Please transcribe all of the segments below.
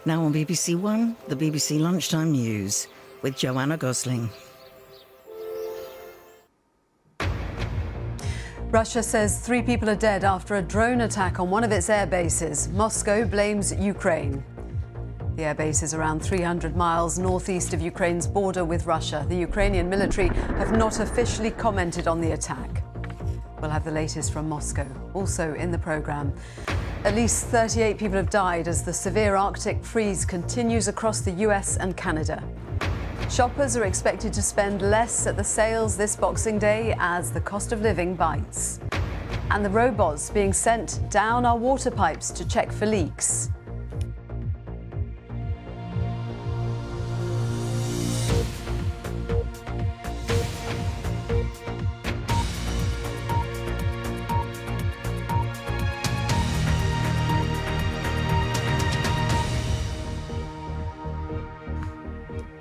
Now on BBC One, the BBC Lunchtime News with Joanna Gosling. Russia says 3 people are dead after a drone attack on one of its air bases. Moscow blames Ukraine. The air base is around 300 miles northeast of Ukraine's border with Russia. The Ukrainian military have not officially commented on the attack. We'll have the latest from Moscow, also in the programme. At least 38 people have died as the severe Arctic freeze continues across the US and Canada. Shoppers are expected to spend less at the sales this Boxing Day as the cost of living bites. And the robots being sent down our water pipes to check for leaks.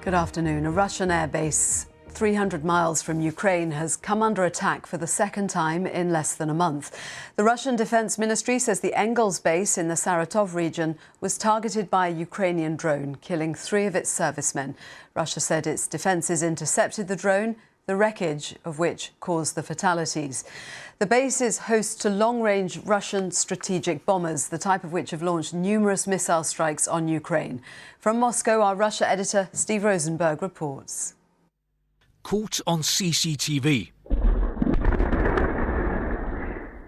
Good afternoon. A Russian airbase 300 miles from Ukraine has come under attack for the second time in less than a month. The Russian Defense Ministry says the Engels base in the Saratov region was targeted by a Ukrainian drone, killing 3 of its servicemen. Russia said its defences intercepted the drone, the wreckage of which caused the fatalities. The base is host to long-range Russian strategic bombers, the type of which have launched numerous missile strikes on Ukraine. From Moscow, our Russia editor Steve Rosenberg reports. Caught on CCTV.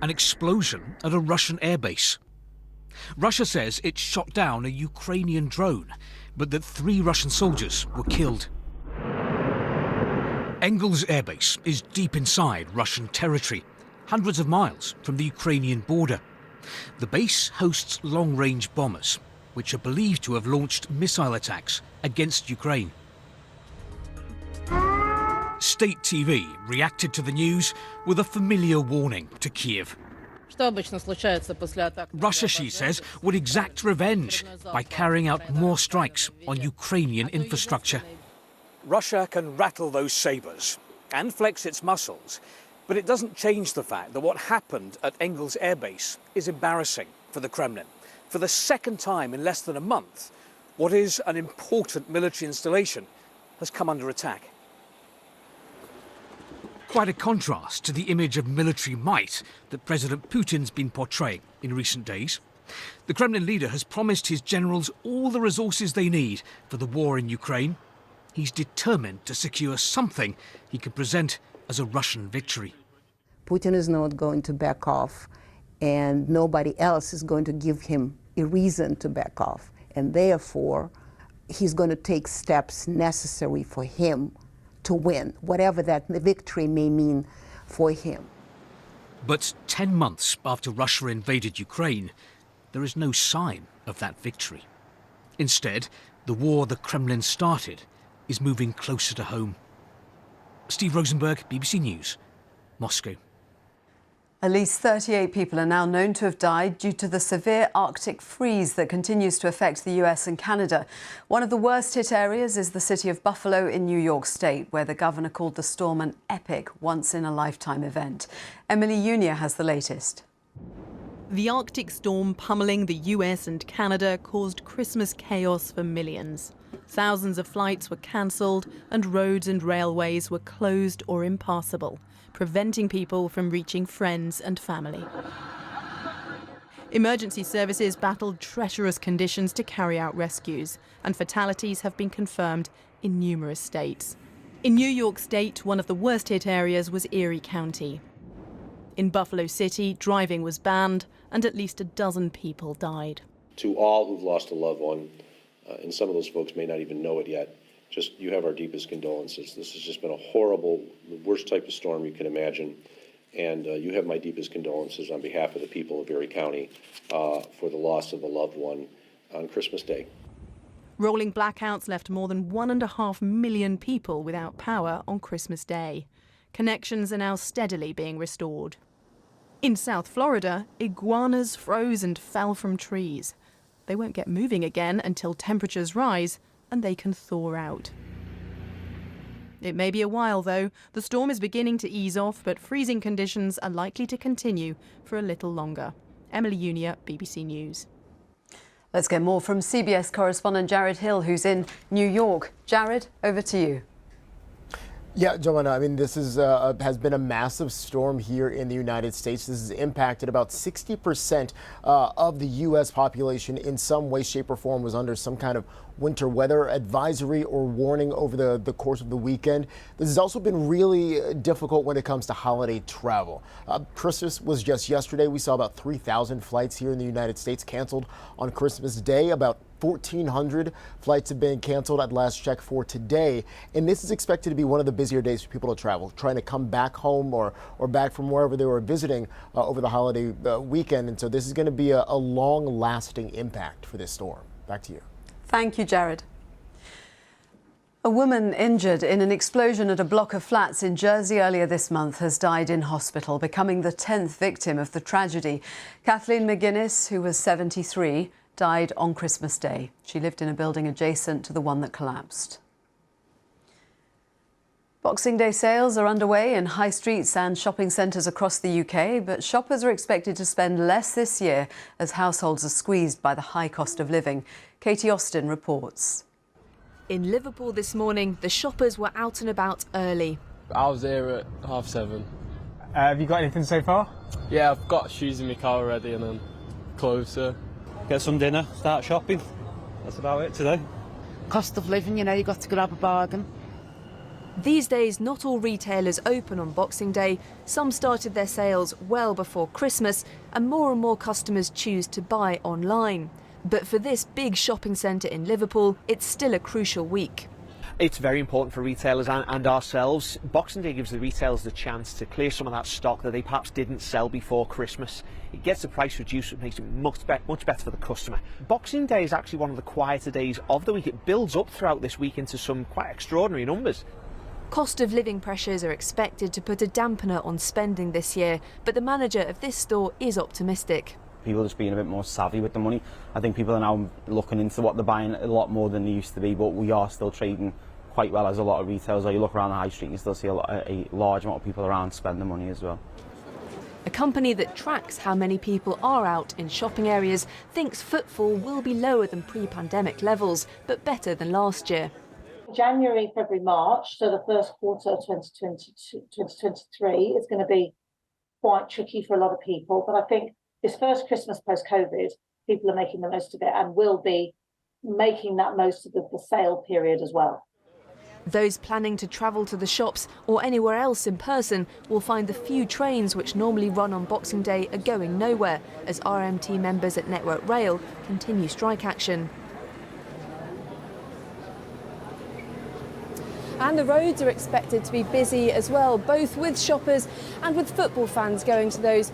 An explosion at a Russian airbase. Russia says it shot down a Ukrainian drone, but that 3 Russian soldiers were killed. Engels airbase is deep inside Russian territory, hundreds of miles from the Ukrainian border. The base hosts long-range bombers, which are believed to have launched missile attacks against Ukraine. State TV reacted to the news with a familiar warning to Kiev. Russia, she says, would exact revenge by carrying out more strikes on Ukrainian infrastructure. Russia can rattle those sabres and flex its muscles, but it doesn't change the fact that what happened at Engels airbase is embarrassing for the Kremlin. For the second time in less than a month, what is an important military installation has come under attack. Quite a contrast to the image of military might that President Putin's been portraying in recent days. The Kremlin leader has promised his generals all the resources they need for the war in Ukraine. He's determined to secure something he could present as a Russian victory. Putin is not going to back off, and nobody else is going to give him a reason to back off. And therefore, he's going to take steps necessary for him to win, whatever that victory may mean for him. But 10 months after Russia invaded Ukraine, there is no sign of that victory. Instead, the war the Kremlin started is moving closer to home. Steve Rosenberg, BBC News, Moscow. At least 38 people are now known to have died due to the severe Arctic freeze that continues to affect the US and Canada. One of the worst hit areas is the city of Buffalo in New York State, where the governor called the storm an epic, once-in-a-lifetime event. Emily Unia has the latest. The Arctic storm pummeling the US and Canada caused Christmas chaos for millions. Thousands of flights were cancelled and roads and railways were closed or impassable, preventing people from reaching friends and family. Emergency services battled treacherous conditions to carry out rescues, and fatalities have been confirmed in numerous states. In New York State, one of the worst hit areas was Erie County. In Buffalo City, driving was banned and at least a dozen people died. To all who've lost a loved one, and some of those folks may not even know it yet, just you have our deepest condolences. This has just been a horrible, the worst type of storm you can imagine. And you have my deepest condolences on behalf of the people of Erie County for the loss of a loved one on Christmas Day. Rolling blackouts left more than 1.5 million people without power on Christmas Day. Connections are now steadily being restored. In South Florida, iguanas froze and fell from trees. They won't get moving again until temperatures rise and they can thaw out. It may be a while, though. The storm is beginning to ease off, but freezing conditions are likely to continue for a little longer. Emily Unia, BBC News. Let's get more from CBS correspondent Jared Hill, who's in New York. Jared, over to you. Yeah, Joanna, I mean, this has been a massive storm here in the United States. This has impacted about 60% of the U.S. population in some way, shape, or form was under some kind of winter weather advisory or warning over the course of the weekend. This has also been really difficult when it comes to holiday travel. Christmas was just yesterday. We saw about 3,000 flights here in the United States canceled on Christmas Day. About 1,400 flights have been canceled at last check for today. And this is expected to be one of the busier days for people to travel, trying to come back home or back from wherever they were visiting over the holiday weekend. And so this is going to be a long-lasting impact for this storm. Back to you. Thank you, Jared. A woman injured in an explosion at a block of flats in Jersey earlier this month has died in hospital, becoming the 10th victim of the tragedy. Kathleen McGuinness, who was 73, died on Christmas Day. She lived in a building adjacent to the one that collapsed. Boxing Day sales are underway in high streets and shopping centres across the UK, but shoppers are expected to spend less this year as households are squeezed by the high cost of living. Katie Austin reports. In Liverpool this morning, the shoppers were out and about early. I was there at 7:30. Have you got anything so far? Yeah, I've got shoes in my car already and then clothes, so. Get some dinner, start shopping. That's about it today. Cost of living, you know, you've got to grab a bargain. These days, not all retailers open on Boxing Day. Some started their sales well before Christmas, and more customers choose to buy online. But for this big shopping centre in Liverpool, it's still a crucial week. It's very important for retailers and ourselves. Boxing Day gives the retailers the chance to clear some of that stock that they perhaps didn't sell before Christmas. It gets the price reduced, which makes it much better for the customer. Boxing Day is actually one of the quieter days of the week. It builds up throughout this week into some quite extraordinary numbers. Cost of living pressures are expected to put a dampener on spending this year, but the manager of this store is optimistic. People are just being a bit more savvy with the money. I think people are now looking into what they're buying a lot more than they used to be, but we are still trading quite well as a lot of retailers. You look around the high street, you still see a large amount of people around spending money as well. A company that tracks how many people are out in shopping areas thinks footfall will be lower than pre-pandemic levels, but better than last year. January, February, March, so the first quarter of 2023 is going to be quite tricky for a lot of people. But I think this first Christmas post-COVID, people are making the most of it and will be making that most of the sale period as well. Those planning to travel to the shops or anywhere else in person will find the few trains which normally run on Boxing Day are going nowhere as RMT members at Network Rail continue strike action. And the roads are expected to be busy as well, both with shoppers and with football fans going to those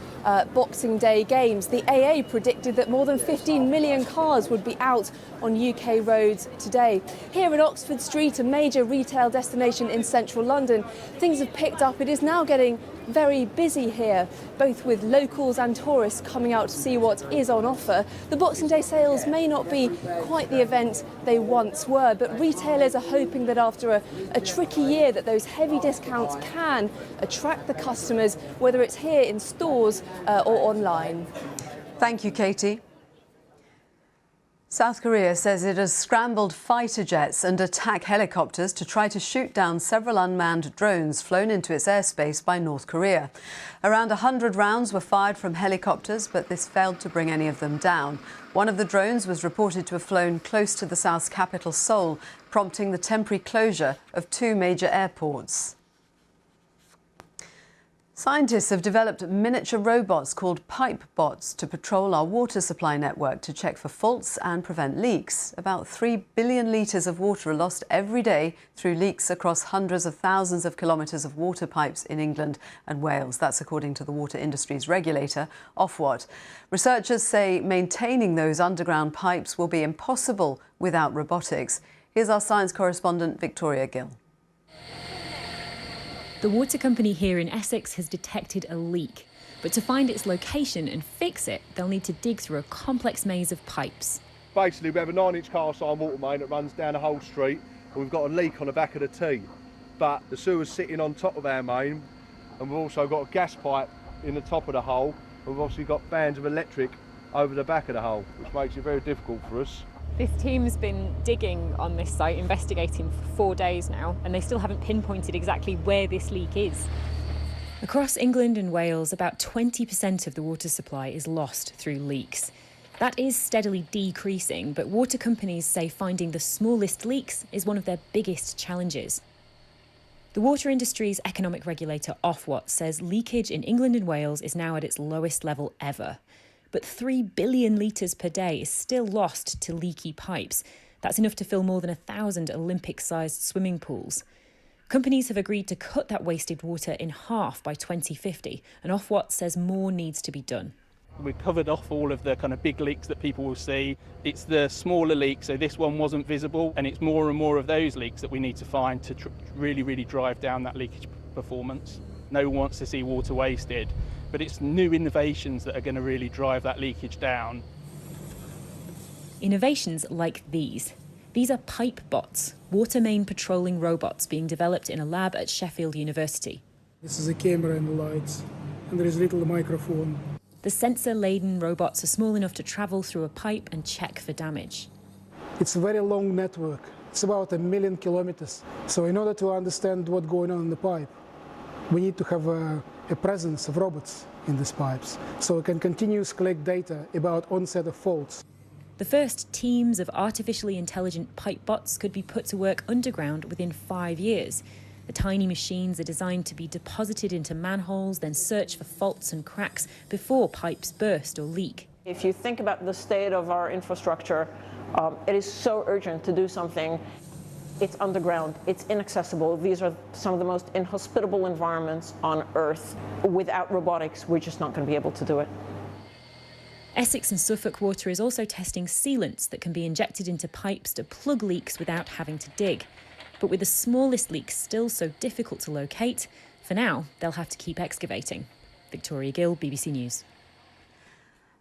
Boxing Day games. The AA predicted that more than 15 million cars would be out on UK roads today. Here in Oxford Street, a major retail destination in central London, things have picked up. It is now getting very busy here, both with locals and tourists coming out to see what is on offer. The Boxing Day sales may not be quite the event they once were, but retailers are hoping that after a tricky year that those heavy discounts can attract the customers, whether it's here in stores or online. Thank you, Katie. South Korea says it has scrambled fighter jets and attack helicopters to try to shoot down several unmanned drones flown into its airspace by North Korea. Around 100 rounds were fired from helicopters, but this failed to bring any of them down. One of the drones was reported to have flown close to the South's capital, Seoul, prompting the temporary closure of 2 major airports. Scientists have developed miniature robots called pipe bots to patrol our water supply network to check for faults and prevent leaks. About 3 billion litres of water are lost every day through leaks across hundreds of thousands of kilometres of water pipes in England and Wales. That's according to the water industry's regulator, Ofwat. Researchers say maintaining those underground pipes will be impossible without robotics. Here's our science correspondent, Victoria Gill. The water company here in Essex has detected a leak, but to find its location and fix it, they'll need to dig through a complex maze of pipes. Basically, we have a 9-inch cast iron water main that runs down the whole street, and we've got a leak on the back of the T. But the sewer's sitting on top of our main, and we've also got a gas pipe in the top of the hole, and we've obviously got bands of electric over the back of the hole, which makes it very difficult for us. This team's been digging on this site, investigating for 4 days now, and they still haven't pinpointed exactly where this leak is. Across England and Wales, about 20% of the water supply is lost through leaks. That is steadily decreasing, but water companies say finding the smallest leaks is one of their biggest challenges. The water industry's economic regulator Ofwat says leakage in England and Wales is now at its lowest level ever. But 3 billion litres per day is still lost to leaky pipes. That's enough to fill more than 1,000 Olympic-sized swimming pools. Companies have agreed to cut that wasted water in half by 2050, and Ofwat says more needs to be done. We've covered off all of the kind of big leaks that people will see. It's the smaller leaks, so this one wasn't visible, and it's more and more of those leaks that we need to find to really drive down that leakage performance. No one wants to see water wasted, but it's new innovations that are going to really drive that leakage down. Innovations like these. These are pipe bots, water main patrolling robots being developed in a lab at Sheffield University. This is a camera and the lights, and there is a little microphone. The sensor-laden robots are small enough to travel through a pipe and check for damage. It's a very long network. It's about 1 million kilometers. So in order to understand what's going on in the pipe, we need to have a presence of robots in these pipes, so we can continuously collect data about onset of faults. The first teams of artificially intelligent pipe bots could be put to work underground within 5 years. The tiny machines are designed to be deposited into manholes, then search for faults and cracks before pipes burst or leak. If you think about the state of our infrastructure, it is so urgent to do something. It's underground, it's inaccessible. These are some of the most inhospitable environments on Earth. Without robotics, we're just not going to be able to do it. Essex and Suffolk Water is also testing sealants that can be injected into pipes to plug leaks without having to dig. But with the smallest leaks still so difficult to locate, for now, they'll have to keep excavating. Victoria Gill, BBC News.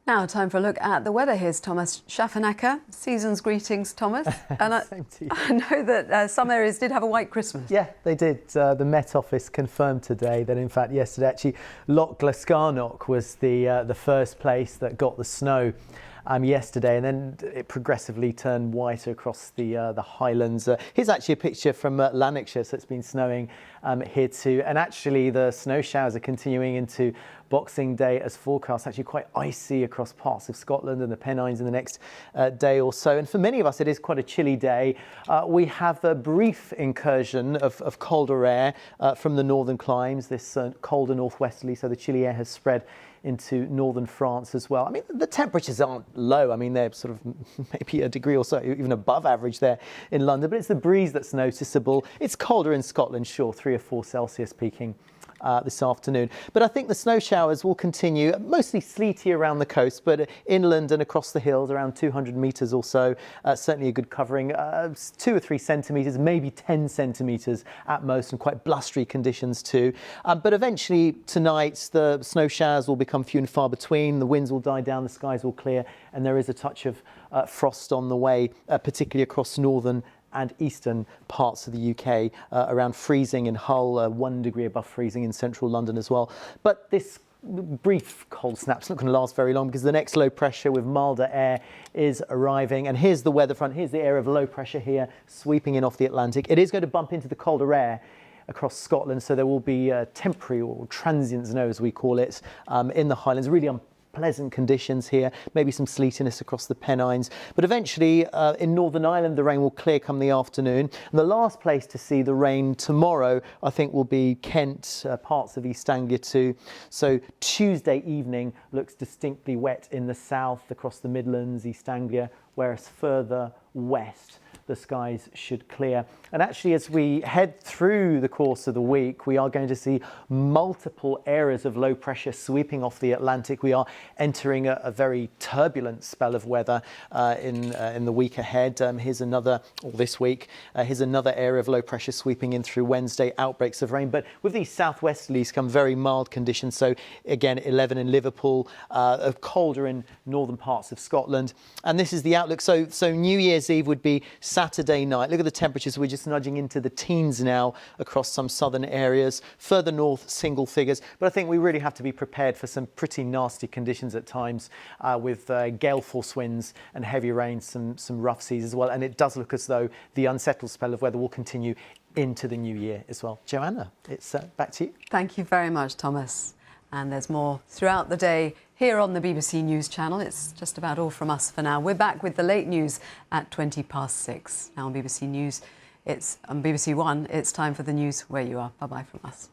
Now, time for a look at the weather. Here's Thomas Schaffenacker. Season's greetings, Thomas. And Same to you. I know that some areas did have a white Christmas. Yeah, they did. The Met Office confirmed today that, in fact, yesterday, actually, Loch Glascarnock was the first place that got the snow yesterday, and then it progressively turned whiter across the Highlands. Here's actually a picture from Lanarkshire, so it's been snowing here too. And actually, the snow showers are continuing into Boxing Day as forecast, actually quite icy across parts of Scotland and the Pennines in the next day or so. And for many of us, it is quite a chilly day. We have a brief incursion of colder air from the northern climes, this colder northwesterly, so the chilly air has spread into northern France as well. I mean, the temperatures aren't low. I mean, they're sort of maybe a degree or so, even above average there in London, but it's the breeze that's noticeable. It's colder in Scotland, sure, 3 or 4 Celsius peaking this afternoon. But I think the snow showers will continue, mostly sleety around the coast, but inland and across the hills, around 200 metres or so. Certainly a good covering, 2 or 3 centimetres, maybe 10 centimetres at most, and quite blustery conditions too. But eventually tonight, the snow showers will become few and far between. The winds will die down, the skies will clear, and there is a touch of frost on the way, particularly across northern and eastern parts of the UK, around freezing in Hull, 1 degree above freezing in central London as well. But this brief cold snap's not going to last very long, because the next low pressure with milder air is arriving. And here's the weather front. Here's the area of low pressure here sweeping in off the Atlantic. It is going to bump into the colder air across Scotland, so there will be temporary or transient snow, as we call it, in the Highlands. Really unpleasant conditions here, maybe some sleetiness across the Pennines, but eventually in Northern Ireland the rain will clear come the afternoon. And the last place to see the rain tomorrow, I think, will be Kent, parts of East Anglia too. So Tuesday evening looks distinctly wet in the south, across the Midlands, East Anglia, whereas further west the skies should clear. And actually, as we head through the course of the week, we are going to see multiple areas of low pressure sweeping off the Atlantic. We are entering a very turbulent spell of weather in the week ahead. Here's another, or this week, here's another area of low pressure sweeping in through Wednesday, outbreaks of rain. But with these southwesterlies come very mild conditions. So again, 11 in Liverpool, colder in northern parts of Scotland. And this is the outlook. So New Year's Eve would be Saturday night. Look at the temperatures. We're just nudging into the teens now across some southern areas. Further north, single figures. But I think we really have to be prepared for some pretty nasty conditions at times with gale force winds and heavy rain, some rough seas as well. And it does look as though the unsettled spell of weather will continue into the new year as well. Joanna, it's back to you. Thank you very much, Thomas. And there's more throughout the day here on the BBC News channel. It's just about all from us for now. We're back with the late news at 6:20. Now on BBC News, it's on BBC One. It's time for the news where you are. Bye-bye from us.